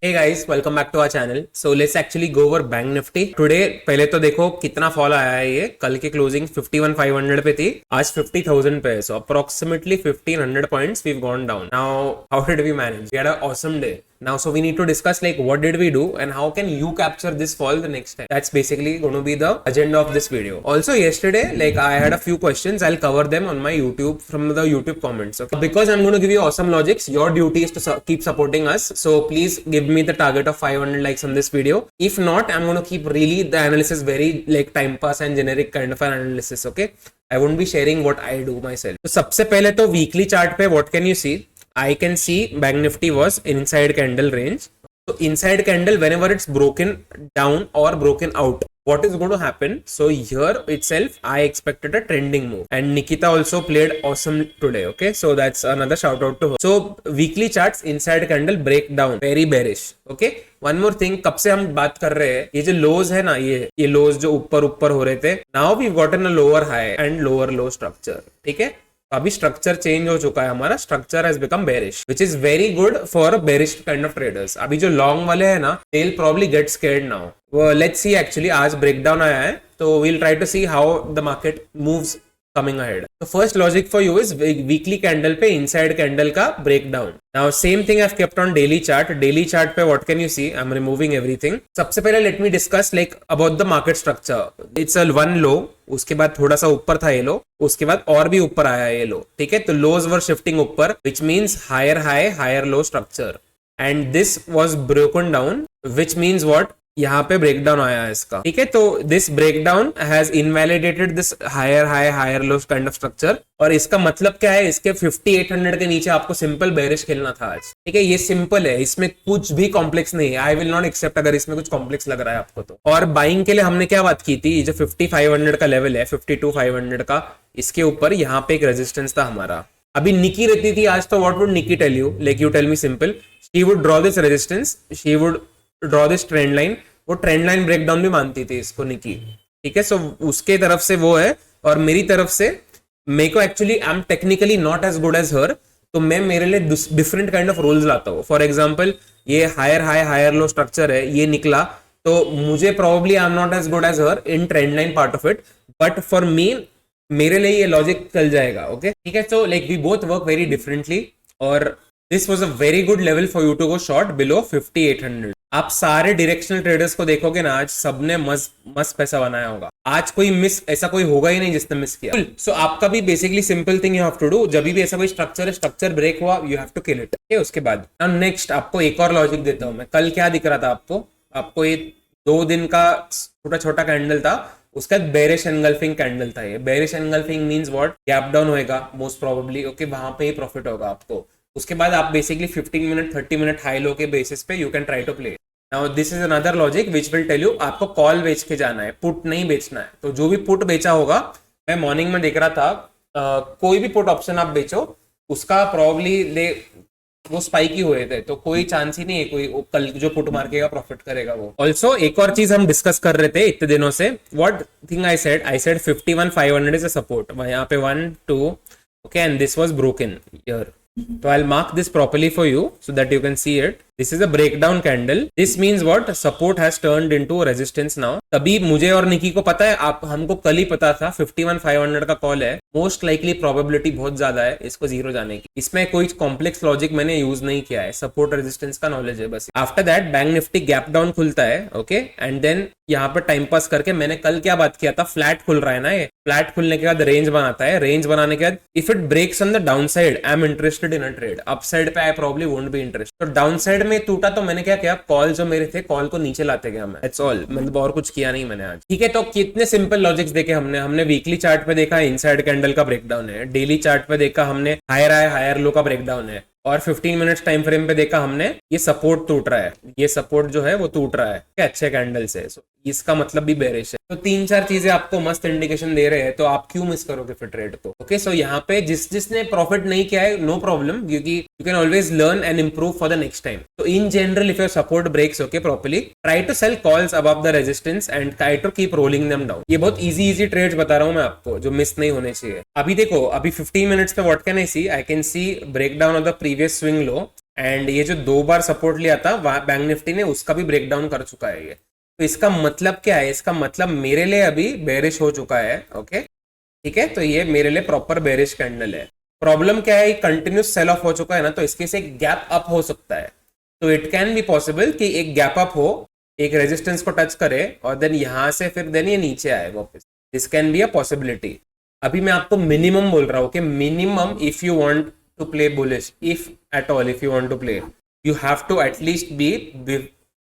Hey guys, welcome back to our channel. So let's actually go over Bank Nifty. Today पहले तो देखो कितना fall आया है ये. कल की क्लोजिंग 51,500 पे थी, आज 50,000 पे है. So approximately 1,500 points we've gone down. Now how did we manage? We had an awesome day. Now so we need to discuss like what did we do and how can you capture this fall the next time. That's basically going to be the agenda of this video. Also yesterday like I had a few questions. I'll cover them on my YouTube from the YouTube comments. Okay, because I'm going to give you awesome logics, your duty is to keep supporting us. So please give me the target of 500 likes on this video. If not, I'm going to keep really the analysis very like time pass and generic kind of an analysis. Okay, I won't be sharing what I do myself. So सबसे पहले तो weekly chart पे what can you see? I can see Bank Nifty was inside candle range. So inside candle, whenever it's broken down or broken out, what is going to happen? So here itself, I expected a trending move. And Nikita also played awesome today. Okay, so that's another shout out to her. So weekly charts inside candle breakdown, very bearish. Okay, one more thing, कब से हम बात कर रहे हैं, ये जो लोज है ना, ये लोज जो ऊपर ऊपर हो रहे थे, now we've gotten a lower high and lower low structure. ठीक है, अभी स्ट्रक्चर चेंज हो चुका है, हमारा structure has become bearish which is very good for bearish kind of traders. अभी जो लॉन्ग वाले हैं ना, they will probably get scared now. Let's see, actually आज ब्रेकडाउन आया है तो we will try to see how the market moves coming ahead. The first logic for you is weekly candle पे inside candle का breakdown. Now same thing I've kept on daily chart. Daily chart पे what can you see? I'm removing everything. सबसे पहले let me discuss like about the market structure. It's a one low, उसके बाद थोड़ा सा ऊपर था ये लो, उसके बाद और भी ऊपर आया ये लो. ठीक है, तो lows were shifting ऊपर, which means higher high, higher low structure. And this was broken down, which means what? यहाँ पे ब्रेकडाउन आया है इसका. ठीक है, तो this breakdown has invalidated this higher high higher low kind of structure. और इसका मतलब क्या है, इसके 5800 के नीचे आपको सिंपल बेरिश खेलना था आज. ठीक है, ये सिंपल है, इसमें कुछ भी कॉम्प्लेक्स नहीं है. आई विल नॉट एक्सेप्ट अगर इसमें कुछ कॉम्प्लेक्स लग रहा है आपको तो. और बाइंग के लिए हमने क्या बात की थी, जो 5500 का लेवल है, 52,500 का, इसके ऊपर यहाँ पे एक रेजिस्टेंस था हमारा. अभी निकी रहती थी आज तो what would Nikki tell you, like you tell me simple, she would draw this resistance, she would draw this trend line. वो ट्रेंड लाइन ब्रेकडाउन भी मानती थी इसको निकी. ठीक है, सो उसके तरफ से वो है और मेरी तरफ से मेरे को actually I am technically not as good as her, तो मैं मेरे लिए डिफरेंट काइंड ऑफ रोल्स लाता हूँ. फॉर एग्जांपल ये higher high higher low structure है, ये निकला तो मुझे probably I am not as good as her in trend line part of it, but for me मेरे लिए ये लॉजिक चल जाएगा. ओके, ठीक है, so like we both work very differently और this was a very good level for you to go short below 5800. आप सारे डायरेक्शनल ट्रेडर्स को देखोगे ना, आज सबने मस्त पैसा बनाया होगा. आज कोई मिस ऐसा कोई होगा ही नहीं जिसने मिस किया. सो आपका भी basically simple thing you have to do, जब भी ऐसा कोई स्ट्रक्चर ब्रेक हुआ, you have to kill it. ठीक है, उसके बाद नेक्स्ट आपको एक और लॉजिक देता हूं मैं. कल क्या दिख रहा था आपको ये 2 दिन का छोटा छोटा कैंडल था, उसका बेरिश एनगल्फिंग कैंडल था. ये bearish engulfing means what, gap down होएगा मोस्ट प्रोबेबली. ओके, वहां पे ही प्रॉफिट होगा आपको. उसके बाद आप basically 15 minute 30 minute high low के बेसिस पे you can try to play. Now this is another logic which will tell you आपको कॉल बेच के जाना है, पुट नहीं बेचना है. तो जो भी पुट बेचा होगा, मैं मॉर्निंग में देख रहा था, कोई भी पुट ऑप्शन आप बेचो उसका प्रोबेबली वो स्पाइक ही हुए थे, तो कोई चांस ही नहीं है कोई कल जो पुट मार्केगा प्रॉफिट करेगा वो. ऑल्सो एक और चीज हम डिस्कस कर रहे थे इतने दिनों से, what thing I said 51,500 is a support. यहाँ पे 1 2 okay, and this was broken here. So I'll mark this properly for you so that you can see it. This is a breakdown candle. This means what? Support has turned into resistance now. तभी मुझे और निकी को पता है, आप हमको कल ही पता था 51,500 का कॉल है. मोस्ट लाइकली प्रोबेबिलिटी बहुत ज्यादा है इसको जीरो जाने की. इसमें कोई कॉम्प्लेक्स लॉजिक मैंने यूज नहीं किया है, सपोर्ट रेजिस्टेंस का नॉलेज है बस. After that bank Nifty gap down खुलता है. ओके, एंड देन यहाँ पर टाइम पास करके मैंने कल क्या बात किया था, फ्लैट खुल रहा है ना, ये फ्लैट खुलने के बाद रेंज बनाता है. रेंज बनाने के बाद if it breaks on the down side I am interested in a trade. Upside पे I probably won't be interested. तो डाउन साइड में टूटा तो मैंने क्या किया, कॉल जो मेरे थे कॉल को नीचे लाते गया मैं. दैट्स ऑल, मतलब और कुछ किया नहीं मैंने आज. ठीक है, तो कितने सिंपल लॉजिक्स देखे हमने वीकली चार्ट पे देखा इनसाइड कैंडल का ब्रेकडाउन है, डेली चार्ट पे देखा हमने हायर हाई हायर लो का ब्रेकडाउन है, और 15 मिनट्स टाइम फ्रेम पे देखा हमने ये सपोर्ट टूट रहा है, ये सपोर्ट जो है वो टूट रहा है अच्छे कैंडल से. इसका मतलब भी बेरिश है. तो 3-4 चीजें आपको मस्त इंडिकेशन दे रहे हैं, तो आप क्यों मिस करोगे फिर ट्रेड को. ओके, सो यहाँ पे जिसने प्रॉफिट नहीं किया है, नो प्रॉब्लम, क्योंकि you can always learn and improve for the next time. तो in general if your support breaks okay properly, try to sell calls above the resistance and try to keep rolling them down. ये बहुत easy trades बता रहा हूँ मैं आपको, जो miss नहीं होने चाहिए. अभी देखो, अभी 15 मिनट्स पे what can I see, I can see break down of the previous swing low. And ये जो 2 बार सपोर्ट लिया था बैंक निफ्टी ने, उसका भी ब्रेक डाउन कर चुका है ये। तो इसका मतलब क्या है? इसका मतलब मेरे लिए अभी बेरिश हो चुका है। ओके ठीक है, तो ये मेरे लिए प्रॉपर बेरिश कैंडल है। प्रॉब्लम क्या है? कंटिन्यूस सेल ऑफ हो चुका है ना, तो इसके से एक गैप अप हो सकता है। तो इट कैन बी पॉसिबल कि एक गैप अप हो, एक रेजिस्टेंस को टच करे और देन यहां से फिर देन ये नीचे आए वापस। This can be a possibility. अभी मैं आपको मिनिमम बोल रहा हूँ कि minimum if you want to play bullish, if at all if you want to play, you have to at least be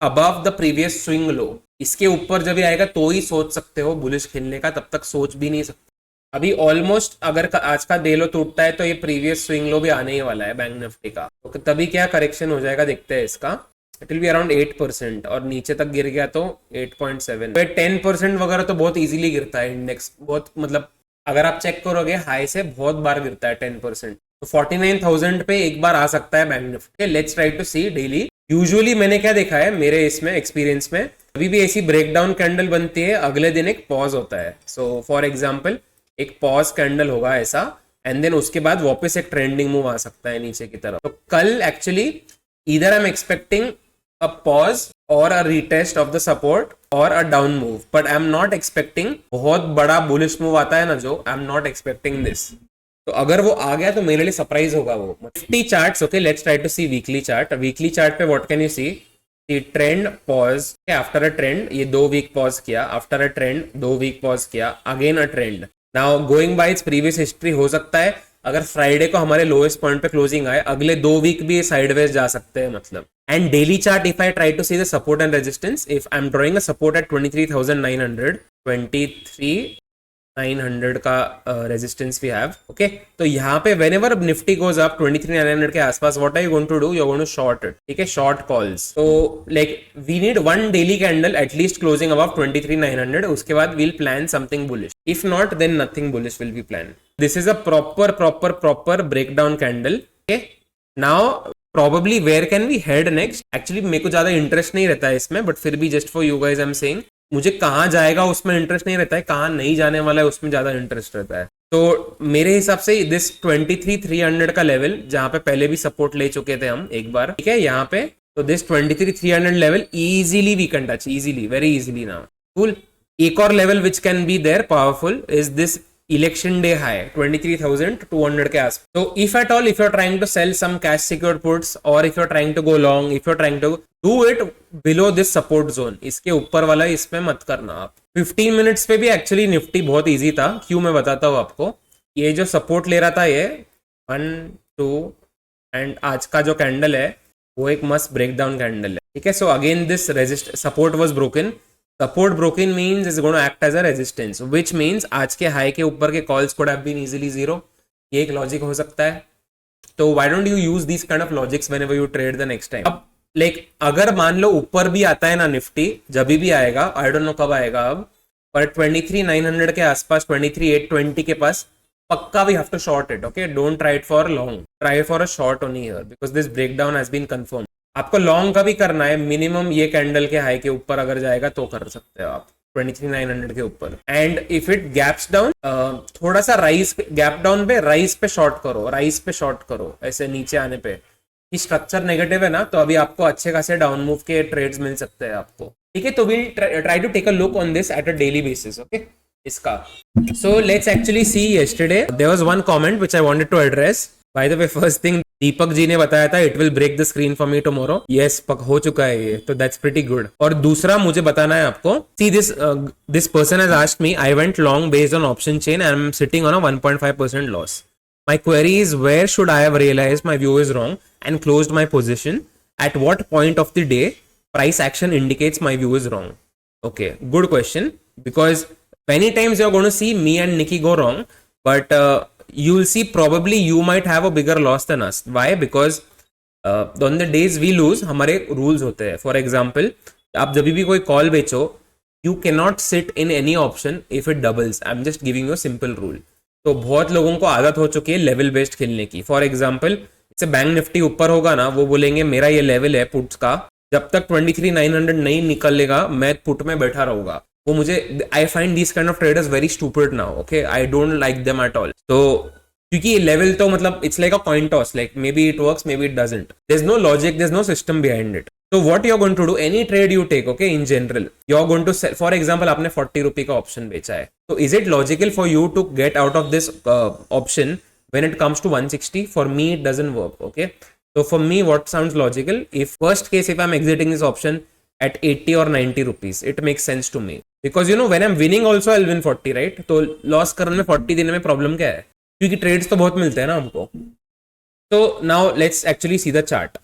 above the previous swing low. इसके ऊपर जब ये आएगा तो ही सोच सकते हो बुलिश खेलने का, तब तक सोच भी नहीं सकते। अभी ऑलमोस्ट अगर आज का डे लो टूटता है तो ये प्रीवियस स्विंग लो भी आने ही वाला है बैंक निफ्टी का। तो तभी क्या करेक्शन हो जाएगा देखते हैं इसका। इट विल बी अराउंड 8% और नीचे तक गिर गया तो 8.7। 10% वगैरह तो बहुत इजीली गिरता है इंडेक्स, बहुत मतलब अगर आप चेक करोगे हाई से बहुत बार गिरता है 10%। तो 49,000 पे एक बार आ सकता है bank Nifty. Let's try to see daily. Usually मैंने क्या देखा है मेरे इसमें एक्सपीरियंस में, अभी भी ऐसी ब्रेकडाउन कैंडल बनती है, अगले दिन एक पॉज होता है। सो फॉर एग्जाम्पल एक पॉज कैंडल होगा ऐसा, एंड देन उसके बाद वापस एक ट्रेंडिंग मूव आ सकता है नीचे की तरफ। तो कल एक्चुअली इधर I am expecting a pause और अ रीटेस्ट ऑफ द सपोर्ट और a down move, but I am not expecting बहुत बड़ा बुलिश मूव आता है ना जो, आई एम नॉट एक्सपेक्टिंग दिस। तो अगर वो आ गया तो मेरे लिए सरप्राइज होगा वो। 50 charts, okay let's try to see weekly chart. Weekly chart पे what can you see? Trend pause, after a trend ये 2 वीक पॉज किया, after a trend 2 week pause किया, again a trend. Now going by its previous history, हो सकता है अगर Friday को हमारे लोएस्ट पॉइंट पे क्लोजिंग आए, अगले 2 वीक भी साइडवेज जा सकते हैं मतलब। And daily chart if I try to see the support and resistance, if I am drawing a support at 23,900, 23,900 का रेजिस्टेंस वी हैव। ओके तो यहाँ पे whenever Nifty goes up 23,900 के आसपास, what are you going to do? You are going to short it. ठीक है, short calls. तो like we need one daily candle at least closing above 23,900, उसके बाद we'll plan something bullish. If not then nothing bullish will be plan. This is a proper breakdown candle. Okay now probably where can we head next? एक्चुअली मेरे को ज्यादा interest नहीं रहता है इसमें, बट फिर भी just for you guys I am saying, मुझे कहाँ जाएगा उसमें इंटरेस्ट नहीं रहता है, कहाँ नहीं जाने वाला है उसमें ज्यादा इंटरेस्ट रहता है। तो मेरे हिसाब से दिस 23,300 का लेवल, जहां पे पहले भी सपोर्ट ले चुके थे हम एक बार, ठीक है यहाँ पे, तो this 23,300 level easily we can touch, easily, very easily now. Cool. एक और level which can be there powerful is this election day high 23,200 के आस। तो if at all, if you are trying to sell some cash secured puts, और if you are trying to go long, if you are trying to do it below this support zone, इसके ऊपर वाला इसमें मत करना आप। 15 minutes पे भी एक्चुअली निफ्टी बहुत इजी था। क्यों, मैं बताता हूँ आपको। ये जो सपोर्ट ले रहा था ये 1 2 एंड आज का जो कैंडल है वो एक मस्त ब्रेकडाउन कैंडल है। ठीक है, so again this resist support was broken. Support broken means is going to act as a resistance, which means आज के हाई के ऊपर के calls could have been easily zero. ये एक लॉजिक हो सकता है। तो why don't you use this kind of logics whenever you trade the next time. अब लाइक अगर मान लो ऊपर भी आता है ना निफ्टी, जब भी आएगा, आई डोंट नो कब आएगा अब, पर 23,900 के आसपास, 23,820 के पास पक्का we have to short it. Okay don't try it for long, try for a short only here because this breakdown has been confirm. आपको लॉन्ग का भी करना है, मिनिमम ये कैंडल के हाई के ऊपर अगर जाएगा तो कर सकते हो आप 23,900 के ऊपर। And if it gaps down, थोड़ा सा राइज, गैप डाउन पे राइज पे शॉर्ट करो, राइज पे शॉर्ट करो ऐसे नीचे आने पे। कि स्ट्रक्चर नेगेटिव है ना, तो अभी आपको अच्छे खासे डाउन मूव के ट्रेड्स मिल सकते हैं आपको। ठीक है, तो will try to take a look on this at a daily basis. Okay इसका। So let's actually see yesterday there was one comment which I wanted to address. By the way, first thing Deepak ji ने बताया था it will break the screen for me tomorrow. Yes, पक हो चुका है ये, तो दैट्स प्रीटी गुड। और दूसरा मुझे बताना है आपको, see this person has asked me, I went long based on option chain and I am sitting on a 1.5% loss. My query is where should I have realized my view is wrong and closed my position? At what point of the day price action indicates my view is wrong? Okay, good question, because many times you're going to see me and Nikki go wrong, but you'll see probably you might have a bigger loss than us. Why? Because on the days we lose, हमारे rules होते हैं. For example, आप जब भी कोई call बेचो, you cannot sit in any option if it doubles. I'm just giving you a simple rule. तो बहुत लोगों को आदत हो चुकी है लेवल बेस्ड खेलने की। फॉर एग्जाम्पल, जैसे बैंक निफ्टी ऊपर होगा ना, वो बोलेंगे मेरा ये लेवल है पुट्स का, जब तक 23,900 नहीं निकलेगा मैं पुट में बैठा रहूंगा। वो मुझे, I find this kind of traders very stupid now. Okay, I don't like them at all. तो क्योंकि ये लेवल तो मतलब it's like a coin toss, like may be it works, may be it doesn't, there is no logic, there is no system behind it. So what you're going to do, any trade you take, okay, in general, you're going to sell. For example, आपने 40 रुपए का option बेचा है, तो is it logical for you to get out of this option when it comes to 160? For me, it doesn't work. Okay, so for me, what sounds logical? If worst case, if I'm exiting this option at 80 or 90 rupees, it makes sense to me because you know when I'm winning also I'll win 40, right? तो loss करने में 40 देने में problem क्या है? क्योंकि trades तो बहुत मिलते हैं ना हमको. So now let's actually see the chart.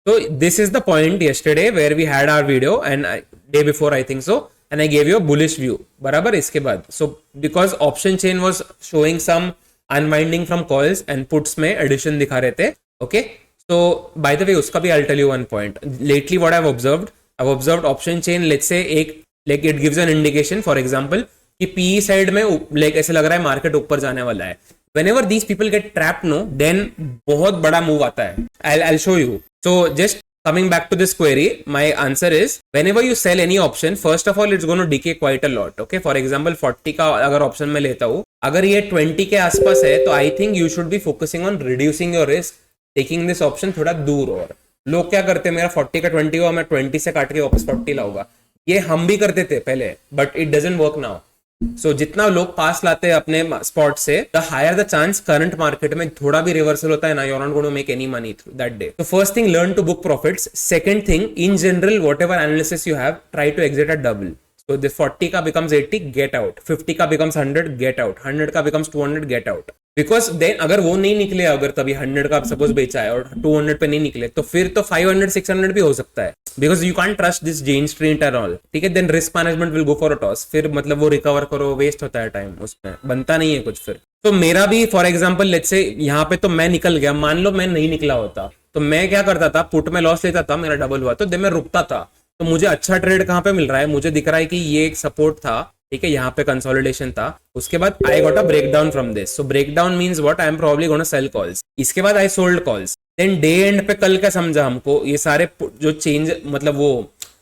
So this is the point yesterday where we had our video and day before I think so, and I gave you a bullish view. बराबर इसके बाद. So because option chain was showing some unwinding from calls and puts में addition दिखा रहे थे. Okay. So by the way उसका भी I'll tell you one point. Lately what I've observed option chain, let's say एक like it gives an indication for example कि PE side में like ऐसे लग रहा है मार्केट ऊपर जाने वाला है. Whenever these people get trapped, no, then बहुत बड़ा मूव आता है. I'll show you. So just coming back to this query, my answer is whenever you sell any option, first of all it's going to decay quite a lot. Okay, for example 40 का अगर option में लेता हूँ, अगर ये 20 के आसपास है तो I think you should be focusing on reducing your risk, taking this option थोड़ा दूर. और लोग क्या करते हैं, मेरा 40 का 20 हुआ, मैं 20 से काट के वापस 40 लाऊंगा. ये हम भी करते थे पहले, but it doesn't work now. So जितना लोग पास लाते हैं अपने स्पॉट से, the higher the chance current market में थोड़ा भी रिवर्सल होता है ना, you are not going to make any money through that day. तो first thing, learn to book profits. Second thing, in general whatever analysis you have, try to exit at double. So the 40 का becomes 80, get out. 50 का becomes 100, get out. 100 का becomes 200, get out. Because then अगर वो नहीं निकले, अगर कभी 100 का सपोज बेचा है और 200 पे नहीं निकले, तो फिर तो 500, 600 भी हो सकता है. Because you can't trust this Jane Street and all. ठीक है, then risk management will go for a toss. फिर मतलब वो रिकवर करो, वेस्ट होता है टाइम, उसमें बनता नहीं है कुछ फिर. तो मेरा भी फॉर एग्जाम्पल लेट्स से यहाँ पे तो मैं निकल गया, मान लो मैं नहीं निकला होता, तो मैं क्या करता था, पुट में लॉस लेता था, मेरा डबल हुआ तो देन मैं रुकता था. तो मुझे अच्छा ट्रेड कहां पे मिल रहा है, मुझे दिख रहा है कि ये एक सपोर्ट था, ठीक है, यहाँ पे कंसोलिडेशन था. उसके बाद I got a break down from this. So break down means what, I am probably gonna sell calls. इसके बाद I sold calls. Then day end पे कल क्या समझा हमको, ये सारे जो चेंज मतलब वो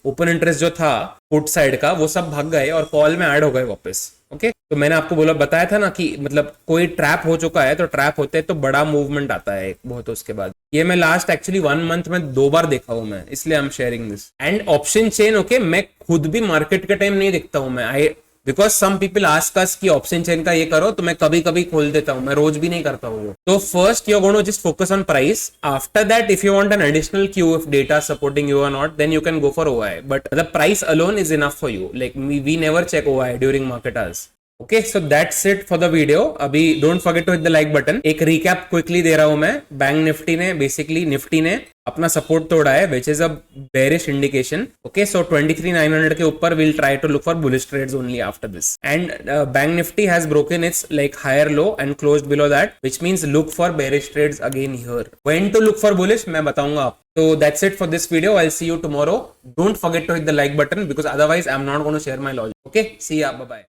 ओपन इंटरेस्ट जो था पुट साइड का, वो सब भाग गए और कॉल में ऐड हो गए वापस. ओके, तो मैंने आपको बताया था ना कि मतलब कोई ट्रैप हो चुका है, तो ट्रैप होते हैं तो बड़ा मूवमेंट आता है बहुत. उसके बाद ये मैं लास्ट एक्चुअली 1 मंथ में 2 बार देखा हूं मैं, इसलिए I am sharing this. And option chain, okay, मैं खुद भी मार्केट के टाइम नहीं देखता हूं मैं, because some people ask us कि ऑप्शन चेन का ये करो, तो मैं कभी कभी खोल देता हूं, मैं रोज भी नहीं करता हूँ. तो first you are going to just focus on price. After that if you want an additional cue, if data supporting you और not, then you can go for OI. But the price alone is enough for you. Like we never check OI during market hours. Okay, so that's it for the video. अभी don't forget to hit the like button. एक recap quickly दे रहा हूं मैं. Bank Nifty ने basically Nifty ने अपना support तोड़ा है, which is a bearish indication. Okay, so 23,900 के ऊपर will try to look for bullish trades only after this. And bank Nifty has broken its like higher low and closed below that, which means look for bearish trades again here. When to look for bullish मैं बताऊंगा आप. So that's it for this video. I'll see you tomorrow. Don't forget to hit the like button because otherwise I'm not going to share my logic. Okay, see ya. Bye bye.